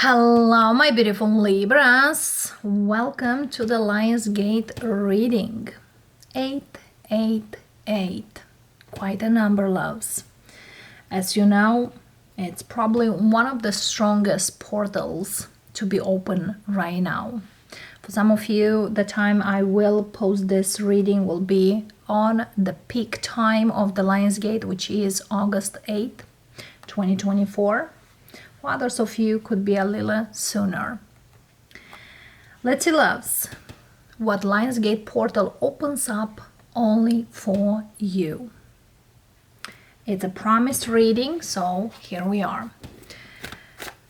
Hello, my beautiful Libras. Welcome to the Lionsgate reading. 888. Quite a number, loves. As you know, it's probably one of the strongest portals to be open right now. For some of you, the time I will post this reading will be on the peak time of the Lionsgate, which is August 8th, 2024. Others of you could be a little sooner. Let's see, loves, what Lionsgate portal opens up only for you. It's a promised reading, so here we are.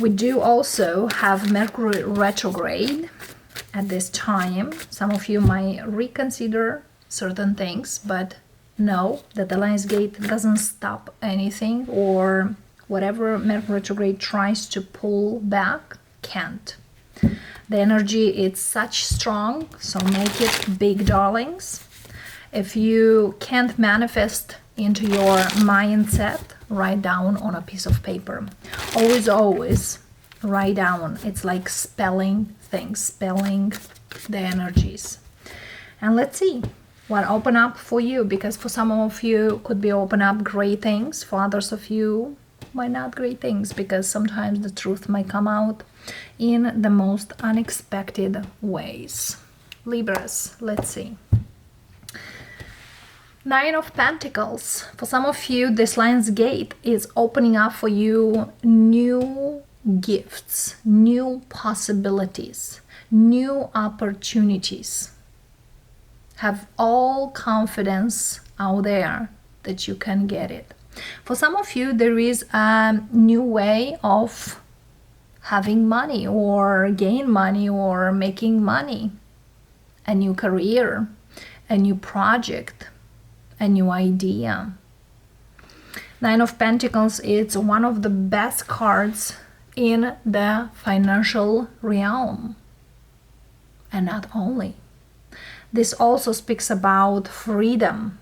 We do also have Mercury retrograde at this time. Some of you might reconsider certain things, but know that the Lionsgate doesn't stop anything, or whatever Mercury retrograde tries to pull back, can't. The energy is such strong, so make it big, darlings. If you can't manifest into your mindset, write down on a piece of paper. Always write down. It's like spelling things, spelling the energies. And let's see what open up for you, because for some of you could be open up great things. For others of you, might not great things, because sometimes the truth might come out in the most unexpected ways. Libras, let's see. Nine of Pentacles. For some of you, this Lionsgate is opening up for you new gifts, new possibilities, new opportunities. Have all confidence out there that you can get it. For some of you, there is a new way of having money or gain money or making money. A new career, a new project, a new idea. Nine of Pentacles is one of the best cards in the financial realm. And not only. This also speaks about freedom,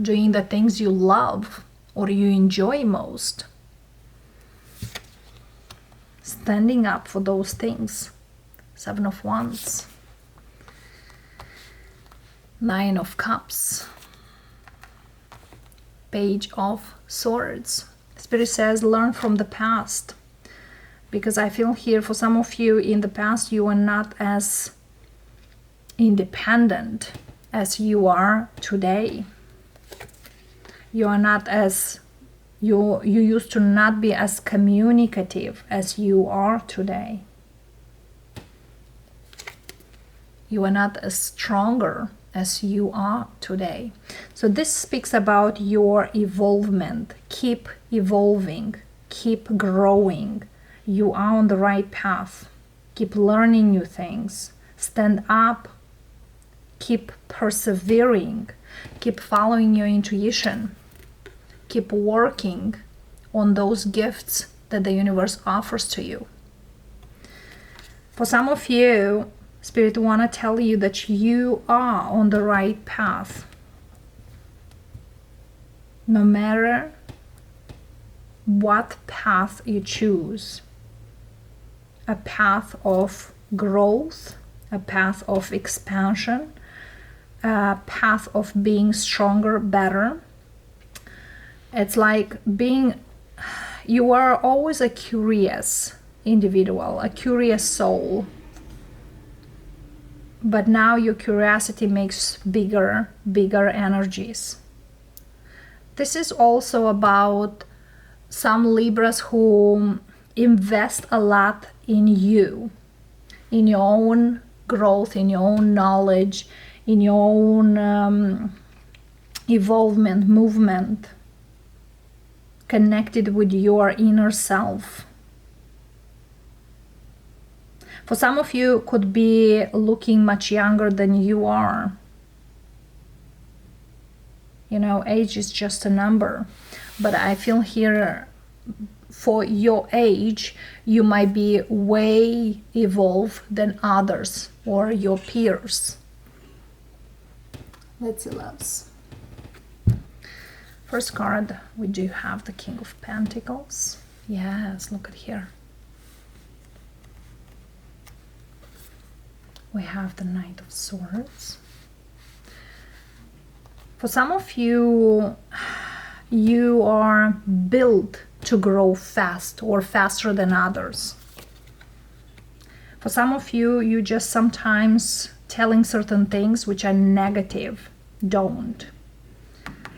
doing the things you love or you enjoy most. Standing up for those things. Seven of Wands. Nine of Cups. Page of Swords. Spirit says learn from the past. Because I feel here for some of you in the past you are not as independent as you are today. You are not as, you used to not be as communicative as you are today. You are not as stronger as you are today. So this speaks about your evolvement. Keep evolving, keep growing. You are on the right path. Keep learning new things. Stand up. Keep persevering. Keep following your intuition. Keep working on those gifts that the universe offers to you. For some of you, Spirit want to tell you that you are on the right path. No matter what path you choose, a path of growth, a path of expansion, a path of being stronger, better. It's like you are always a curious individual, a curious soul. But now your curiosity makes bigger energies. This is also about some Libras who invest a lot in you, in your own growth, in your own knowledge, in your own evolvement, movement, connected with your inner self. For some of you could be looking much younger than you are. You know, age is just a number. But I feel here for your age, you might be way evolved than others or your peers. Let's see, loves. First card, we do have the King of Pentacles. Yes, look at here. we have the Knight of Swords. For some of you, you are built to grow fast or faster than others. For some of you, you just sometimes telling certain things which are negative. Don't.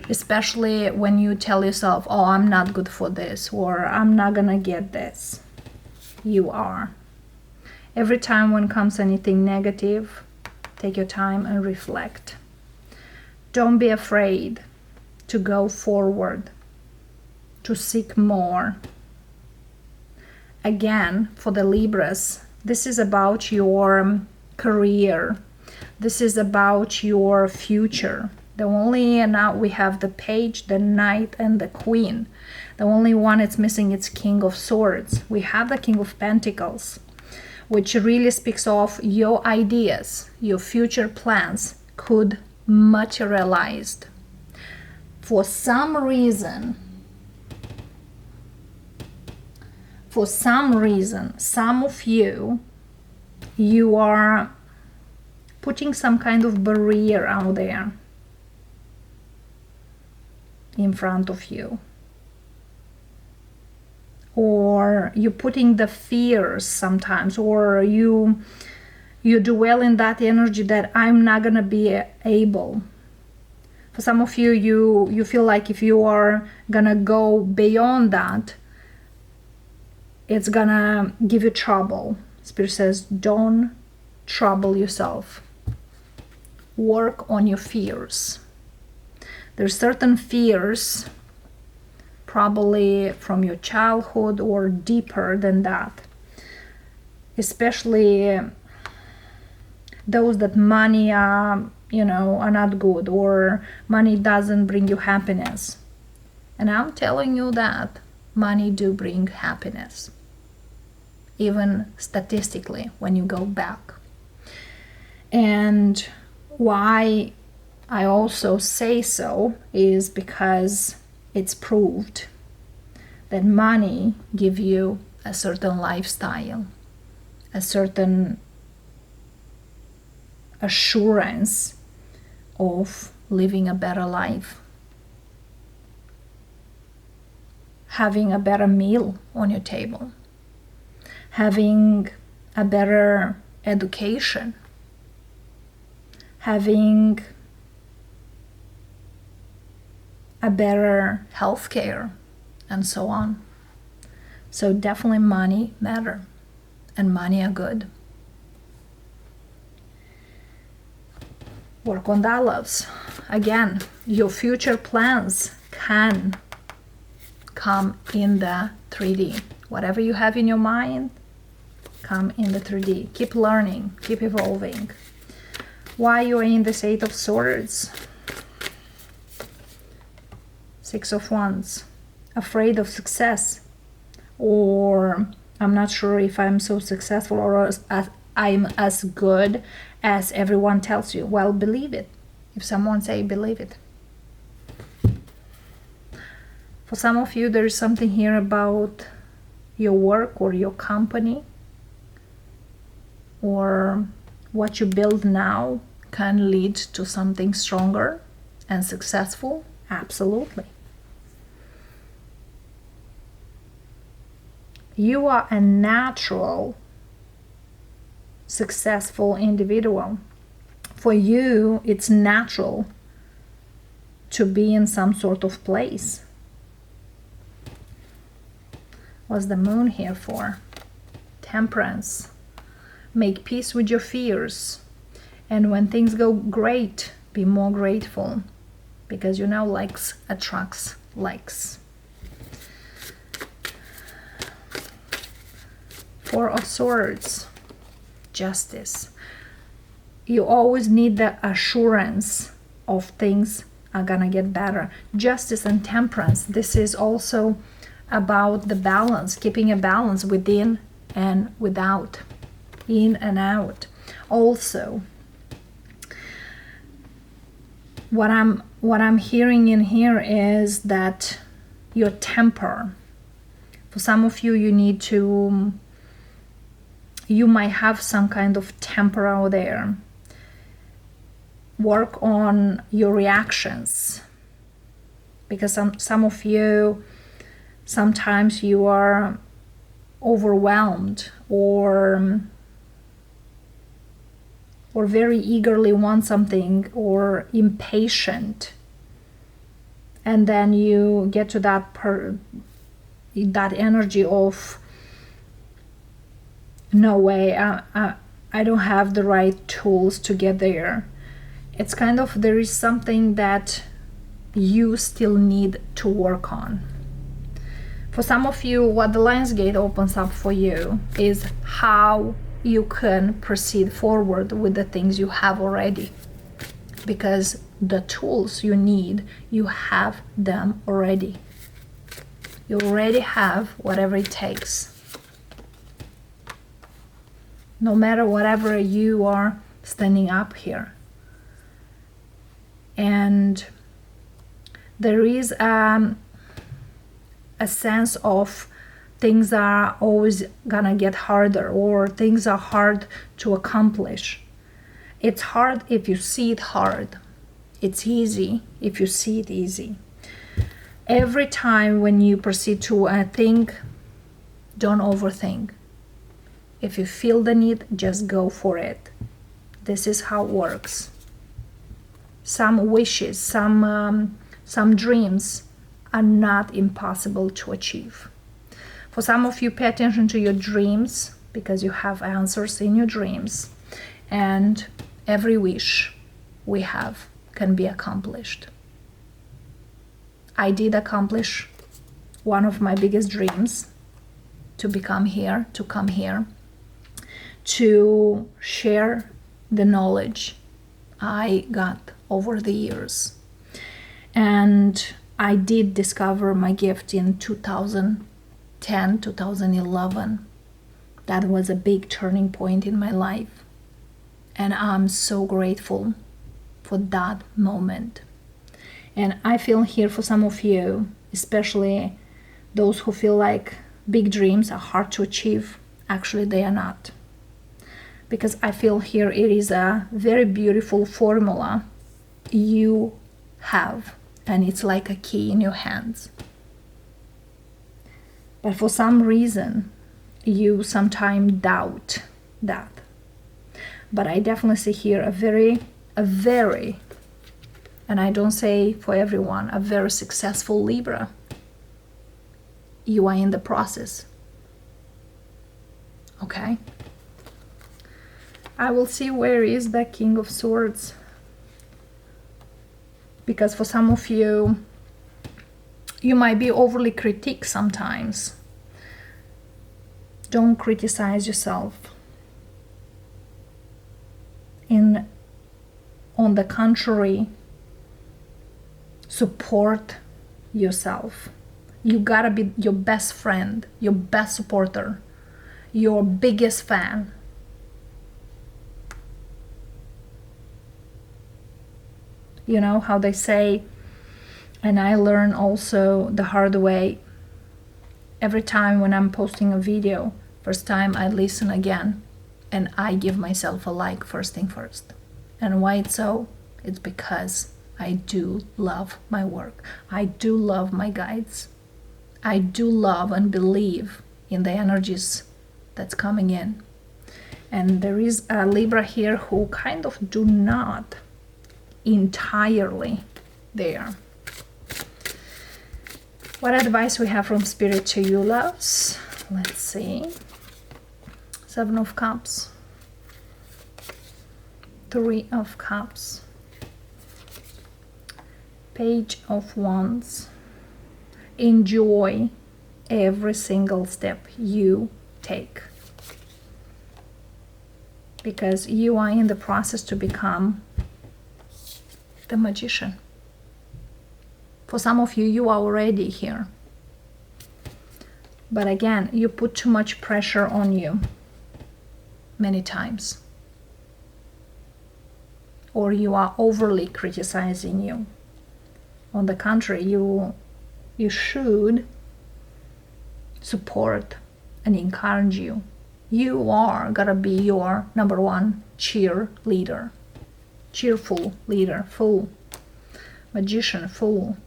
Especially when you tell yourself, oh, I'm not good for this, or I'm not gonna get this. You are. Every time when comes anything negative, take your time and reflect. Don't be afraid to go forward, to seek more. Again, for the Libras, this is about your career. This is about your future. The only, now we have the Page, the Knight, and the Queen. The only one it's missing is King of Swords. We have the King of Pentacles, which really speaks of your ideas, your future plans could materialize. For some reason, some of you, you are putting some kind of barrier out there in front of you. Or you're putting the fears sometimes, or you dwell in that energy that I'm not gonna be able. For some of you, you feel like if you are gonna go beyond that, it's gonna give you trouble. Spirit says, don't trouble yourself. Work on your fears. There's certain fears, probably from your childhood or deeper than that. Especially those that money are not good, or money doesn't bring you happiness. And I'm telling you that money do bring happiness, even statistically when you go back. And why I also say so is because it's proved that money gives you a certain lifestyle, a certain assurance of living a better life, having a better meal on your table, having a better education, having a better healthcare, and so on. So definitely money matter, and money are good. Work on that, loves. Again, your future plans can come in the 3D. Whatever you have in your mind, come in the 3D. Keep learning, keep evolving. Why you are in this 8 of Swords? 6 of Wands. Afraid of success, or I'm not sure if I'm so successful, or I'm as good as everyone tells you. Well, believe it. If someone say believe it. For some of you, there is something here about your work or your company, or what you build now can lead to something stronger and successful. Absolutely. You are a natural, successful individual. For you, it's natural to be in some sort of place. What's the Moon here for? Temperance. Make peace with your fears. And when things go great, be more grateful. Because likes attracts likes. 4 of Swords. Justice. You always need the assurance of things are gonna get better. Justice and temperance. This is also about the balance, keeping a balance within and without, in and out. Also, what I'm hearing in here is that your temper. For some of you, you need to you might have some kind of temper out there. Work on your reactions, because some of you, sometimes you are overwhelmed or very eagerly want something or impatient, and then you get to that energy of, no way, I don't have the right tools to get there. It's kind of, there is something that you still need to work on. For some of you, what the Lion's Gate opens up for you is how you can proceed forward with the things you have already. Because the tools you need, you have them already. You already have whatever it takes. No matter whatever you are standing up here. And there is a sense of things are always gonna get harder, or things are hard to accomplish. It's hard if you see it hard. It's easy if you see it easy. Every time when you proceed to a thing, don't overthink. If you feel the need, just go for it. This is how it works. Some wishes, some dreams are not impossible to achieve. For some of you, pay attention to your dreams, because you have answers in your dreams, and every wish we have can be accomplished. I did accomplish one of my biggest dreams, to come here, to share the knowledge I got over the years. And I did discover my gift in 2010, 2011. That was a big turning point in my life. And I'm so grateful for that moment. And I feel here for some of you, especially those who feel like big dreams are hard to achieve. Actually, they are not. Because I feel here it is a very beautiful formula you have, and it's like a key in your hands. But for some reason, you sometimes doubt that. But I definitely see here a very, and I don't say for everyone, a very successful Libra. You are in the process. Okay? I will see where is the King of Swords. Because for some of you, you might be overly critiqued sometimes. Don't criticize yourself. On the contrary, support yourself. You gotta be your best friend, your best supporter, your biggest fan. You know how they say, and I learn also the hard way, every time when I'm posting a video, first time I listen again, and I give myself a like first thing first. And why it's so? It's because I do love my work. I do love my guides. I do love and believe in the energies that's coming in. And there is a Libra here who kind of do not entirely there. What advice we have from Spirit to you, loves? Let's see. 7 of Cups. 3 of Cups. Page of Wands. Enjoy every single step you take. Because you are in the process to become the Magician. For some of you, you are already here. But again, you put too much pressure on you many times. Or you are overly criticizing you. On the contrary, you should support and encourage you. You are gotta be your number one cheerleader. Cheerful leader, fool. Magician, fool.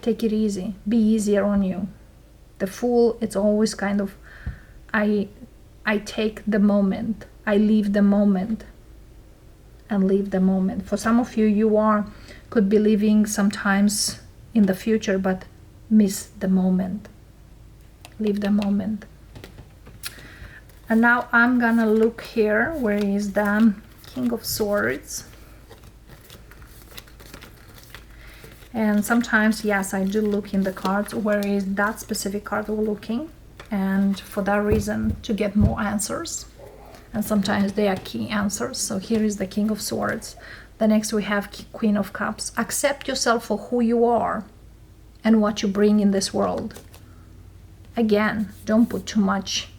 Take it easy. Be easier on you. The fool, it's always kind of, I take the moment. I leave the moment. And leave the moment. For some of you, could be living sometimes in the future, but miss the moment. Leave the moment. And now I'm gonna look here. Where is the King of Swords? And sometimes, yes, I do look in the cards. Where is that specific card we're looking? And for that reason, to get more answers. And sometimes they are key answers. So here is the King of Swords. The next we have Queen of Cups. Accept yourself for who you are and what you bring in this world. Again, don't put too much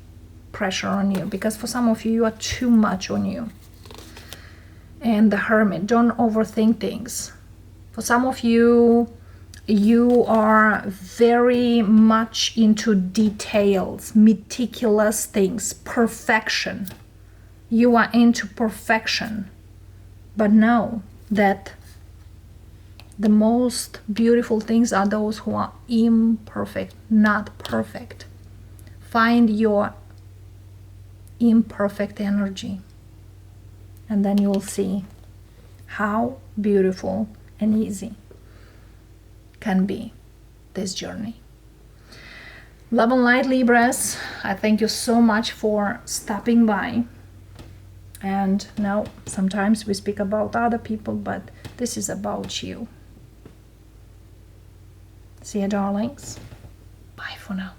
pressure on you, because for some of you, you are too much on you. And the Hermit, don't overthink things. For some of you, you are very much into details, meticulous things, perfection. You are into perfection. But know that the most beautiful things are those who are imperfect, not perfect. Find your imperfect energy, and then you will see how beautiful and easy can be this journey. Love and light, Libras. I thank you so much for stopping by. And now sometimes we speak about other people, but this is about you. See you, darlings. Bye for now.